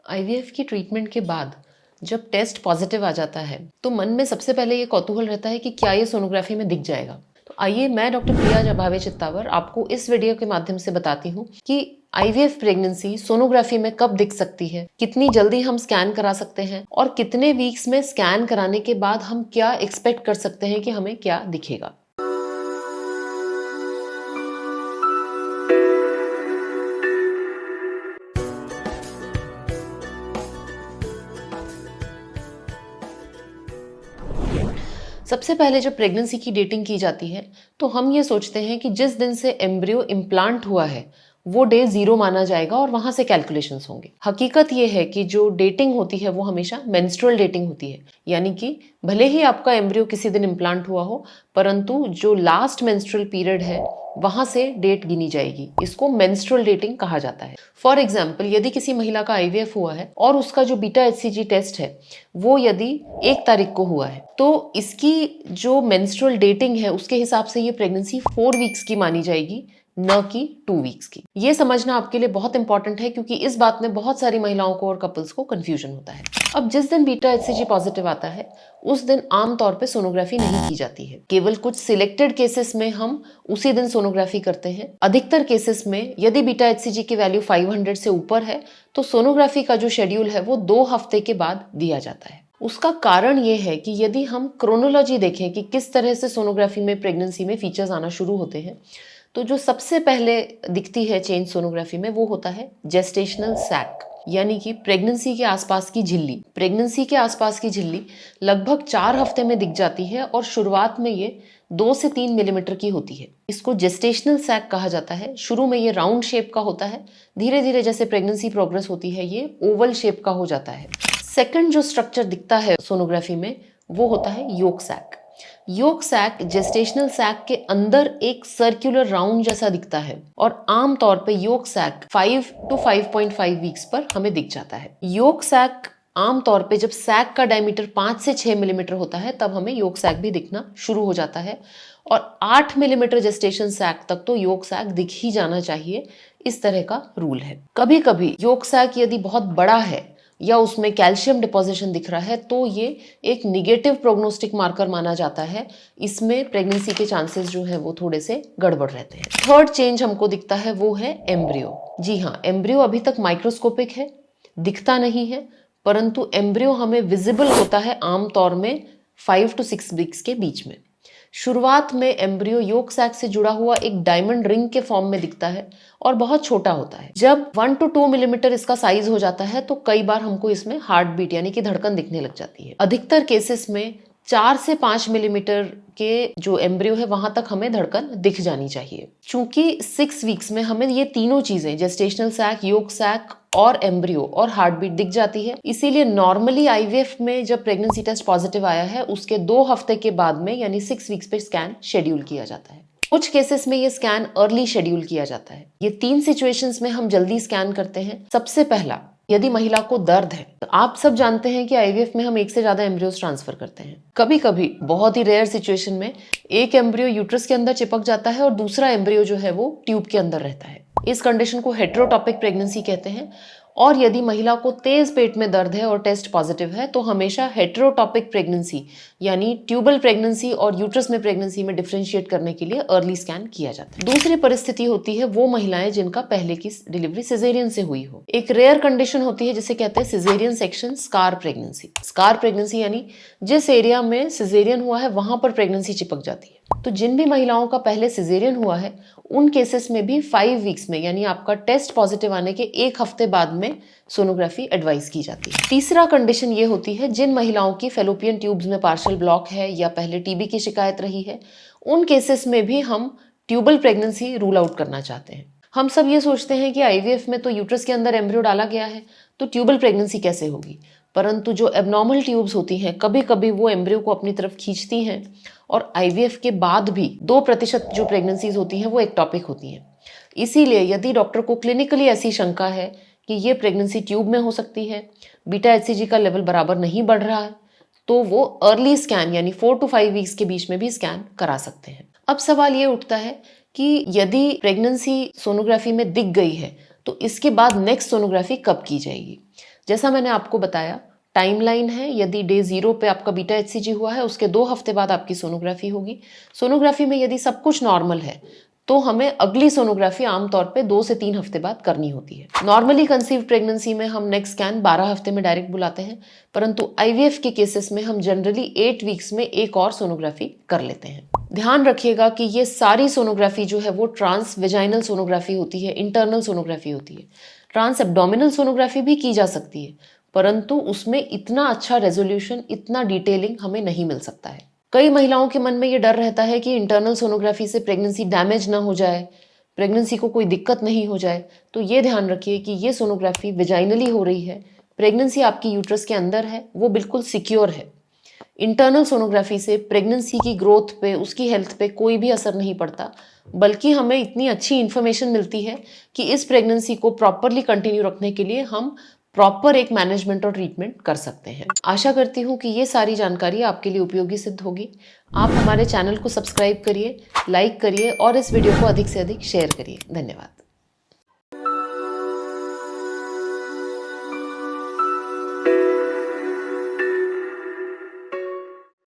IVF की treatment के बाद जब टेस्ट पॉजिटिव आ जाता है तो मन में सबसे पहले ये कौतूहल रहता है कि क्या ये सोनोग्राफी में दिख जाएगा। तो आइए मैं डॉक्टर प्रिया भावे चित्तावर आपको इस वीडियो के माध्यम से बताती हूँ कि आईवीएफ प्रेगनेंसी सोनोग्राफी में कब दिख सकती है, कितनी जल्दी हम स्कैन करा सकते हैं और कितने वीक्स में स्कैन कराने के बाद हम क्या एक्सपेक्ट कर सकते हैं कि हमें क्या दिखेगा। सबसे पहले जब प्रेगनेंसी की डेटिंग की जाती है तो हम ये सोचते हैं कि जिस दिन से एम्ब्रियो इम्प्लांट हुआ है वो डे 0 माना जाएगा और वहां से कैलकुलेशंस होंगे। हकीकत ये है कि जो डेटिंग होती है वो हमेशा मेंस्ट्रुअल डेटिंग होती है, यानी कि भले ही आपका एम्ब्रियो किसी दिन इम्प्लांट हुआ हो परंतु जो लास्ट मेंस्ट्रुअल पीरियड है वहां से डेट गिनी जाएगी। इसको मेंस्ट्रुअल डेटिंग कहा जाता है। फॉर एग्जाम्पल, यदि किसी महिला का आईवीएफ हुआ है और उसका जो बीटा एचसीजी टेस्ट है वो यदि 1 तारीख को हुआ है तो इसकी जो मेंस्ट्रुअल डेटिंग है उसके हिसाब से ये प्रेगनेंसी 4 वीक्स की मानी जाएगी, न कि 2 वीक्स की। ये समझना आपके लिए बहुत इंपॉर्टेंट है क्योंकि इस बात में बहुत सारी महिलाओं को और कपल्स को कंफ्यूजन होता है। अब जिस दिन बीटा एचसीजी पॉजिटिव आता है उस दिन आमतौर पे सोनोग्राफी नहीं की जाती है। केवल कुछ सिलेक्टेड केसेस में हम उसी दिन सोनोग्राफी करते हैं। अधिकतर केसेस में यदि बीटा एचसीजी की वैल्यू 500 से ऊपर है तो सोनोग्राफी का जो शेड्यूल है वो 2 हफ्ते के बाद दिया जाता है। उसका कारण ये है कि यदि हम क्रोनोलॉजी देखें कि किस तरह से सोनोग्राफी में प्रेगनेंसी में फीचर्स आना शुरू होते हैं तो जो सबसे पहले दिखती है चेंज सोनोग्राफी में वो होता है जेस्टेशनल सैक, यानी कि प्रेगनेंसी के आसपास की झिल्ली। प्रेगनेंसी के आसपास की झिल्ली लगभग 4 हफ्ते में दिख जाती है और शुरुआत में ये 2 से 3 मिलीमीटर की होती है। इसको जेस्टेशनल सैक कहा जाता है। शुरू में ये राउंड शेप का होता है, धीरे धीरे जैसे प्रेगनेंसी प्रोग्रेस होती है ये ओवल शेप का हो जाता है। सेकंड जो स्ट्रक्चर दिखता है सोनोग्राफी में वो होता है yolk sac. Yolk sac gestational sac के अंदर एक सर्कुलर राउंड जैसा दिखता है और आमतौर पे योक सैक 5 to 5.5 वीक्स पर हमें दिख जाता है। योक सैक आमतौर पे जब सैक का डायमीटर 5 से 6 मिलीमीटर होता है तब हमें योक सैक भी दिखना शुरू हो जाता है और 8 मिलीमीटर जेस्टेशन सैक तक तो योक सैक दिख ही जाना चाहिए, इस तरह का रूल है। कभी कभी योक सैक यदि बहुत बड़ा है या उसमें कैल्शियम डिपोजिशन दिख रहा है तो ये एक निगेटिव प्रोग्नोस्टिक मार्कर माना जाता है। इसमें प्रेगनेंसी के चांसेस जो है वो थोड़े से गड़बड़ रहते हैं। थर्ड चेंज हमको दिखता है वो है एम्ब्रियो। जी हाँ, एम्ब्रियो अभी तक माइक्रोस्कोपिक है, दिखता नहीं है, परंतु एम्ब्रियो हमें विजिबल होता है आमतौर में 5 to 6 वीक्स के बीच में। शुरुआत में एम्ब्रियो योक सैक से जुड़ा हुआ एक डायमंड रिंग के फॉर्म में दिखता है और बहुत छोटा होता है। जब 1 to 2 मिलीमीटर इसका साइज हो जाता है तो कई बार हमको इसमें हार्ट बीट यानी कि धड़कन दिखने लग जाती है। अधिकतर केसेस में 4 से 5 मिलीमीटर के जो एम्ब्रियो है वहां तक हमें धड़कन दिख जानी चाहिए। चूंकि 6 वीक्स में हमें ये तीनों चीजें जेस्टेशनल सैक, योक सैक और एम्ब्रियो और हार्ट बीट दिख जाती है, इसीलिए नॉर्मली आईवीएफ में जब प्रेगनेंसी टेस्ट पॉजिटिव आया है उसके 2 हफ्ते के बाद में यानी 6 वीक्स पे स्कैन शेड्यूल किया जाता है। कुछ केसेस में ये स्कैन अर्ली शेड्यूल किया जाता है। ये 3 सिचुएशंस में हम जल्दी स्कैन करते हैं। सबसे पहला, यदि महिला को दर्द है तो आप सब जानते हैं कि आईवीएफ में हम 1 से ज्यादा एम्ब्रियोज ट्रांसफर करते हैं। कभी कभी बहुत ही रेयर सिचुएशन में एक एम्ब्रियो यूट्रस के अंदर चिपक जाता है और दूसरा एम्ब्रियो जो है वो ट्यूब के अंदर रहता है। इस कंडीशन को हेटेरोटॉपिक प्रेगनेंसी कहते हैं। और यदि महिला को तेज पेट में दर्द है और टेस्ट पॉजिटिव है तो हमेशा हेटेरोटॉपिक प्रेगनेंसी यानी ट्यूबल प्रेगनेंसी और यूट्रस में प्रेगनेंसी में डिफरेंशिएट करने के लिए अर्ली स्कैन किया जाता है। दूसरी परिस्थिति होती है वो महिलाएं जिनका पहले की डिलीवरी सिजेरियन से हुई हो। एक रेयर कंडीशन होती है जिसे कहते हैं caesarean section scar pregnancy. Scar pregnancy यानी जिस एरिया में सिजेरियन हुआ है वहां पर प्रेगनेंसी चिपक जाती है। तो जिन भी महिलाओं का पहले सिजेरियन हुआ है उन केसेस में भी 5 वीक्स में यानी आपका टेस्ट पॉजिटिव आने के 1 हफ्ते बाद में सोनोग्राफी एडवाइस की जाती है। तीसरा कंडीशन ये होती है जिन महिलाओं की फेलोपियन ट्यूब्स में पार्शियल ब्लॉक है या पहले टीबी की शिकायत रही है, उन केसेस में भी हम ट्यूबल प्रेगनेंसी रूल आउट करना चाहते हैं। हम सब ये सोचते हैं कि आईवीएफ में तो यूट्रस के अंदर एम्ब्रियो डाला गया है तो ट्यूबल प्रेगनेंसी कैसे होगी, परंतु जो एबनॉर्मल ट्यूब्स होती हैं कभी कभी वो एम्ब्रियो को अपनी तरफ खींचती हैं और आईवीएफ के बाद भी 2% जो प्रेगनेंसीज होती हैं वो एक्टॉपिक होती हैं। इसीलिए यदि डॉक्टर को क्लिनिकली ऐसी शंका है कि ये प्रेगनेंसी ट्यूब में हो सकती है, बीटा एचसीजी का लेवल बराबर नहीं बढ़ रहा है, तो वो अर्ली स्कैन यानी 4 to 5 वीक्स के बीच में भी स्कैन करा सकते हैं। अब सवाल ये उठता है कि यदि प्रेगनेंसी सोनोग्राफी में दिख गई है तो इसके बाद नेक्स्ट सोनोग्राफी कब की जाएगी? जैसा मैंने आपको बताया, टाइमलाइन है, यदि डे 0 पे आपका बीटा एचसीजी हुआ है, उसके 2 हफ्ते बाद आपकी सोनोग्राफी होगी। सोनोग्राफी में यदि सब कुछ नॉर्मल है तो हमें अगली सोनोग्राफी आमतौर पे 2 से 3 हफ्ते बाद करनी होती है। नॉर्मली कंसीव प्रेगनेंसी में हम नेक्स्ट स्कैन 12 हफ्ते में डायरेक्ट बुलाते हैं, परंतु आईवीएफ के केसेस में हम जनरली 8 वीक्स में एक और सोनोग्राफी कर लेते हैं। ध्यान रखिएगा कि ये सारी सोनोग्राफी जो है वो ट्रांस वेजाइनल सोनोग्राफी होती है, इंटरनल सोनोग्राफी होती है। ट्रांस एब्डोमिनल सोनोग्राफी भी की जा सकती है, परंतु उसमें इतना अच्छा रेजोल्यूशन, इतना डिटेलिंग हमें नहीं मिल सकता है। कई महिलाओं के मन में ये डर रहता है कि इंटरनल सोनोग्राफी से प्रेगनेंसी डैमेज ना हो जाए, प्रेगनेंसी को कोई दिक्कत नहीं हो जाए। तो ये ध्यान रखिए कि ये सोनोग्राफी वेजाइनली हो रही है, प्रेगनेंसी आपकी यूट्रस के अंदर है, वो बिल्कुल सिक्योर है। इंटरनल सोनोग्राफी से प्रेगनेंसी की ग्रोथ पे, उसकी हेल्थ पे कोई भी असर नहीं पड़ता, बल्कि हमें इतनी अच्छी इन्फॉर्मेशन मिलती है कि इस प्रेगनेंसी को प्रॉपरली कंटिन्यू रखने के लिए हम प्रॉपर एक मैनेजमेंट और ट्रीटमेंट कर सकते हैं। आशा करती हूँ कि ये सारी जानकारी आपके लिए उपयोगी सिद्ध होगी। आप हमारे चैनल को सब्सक्राइब करिए, लाइक करिए और इस वीडियो को अधिक से अधिक शेयर करिए। धन्यवाद।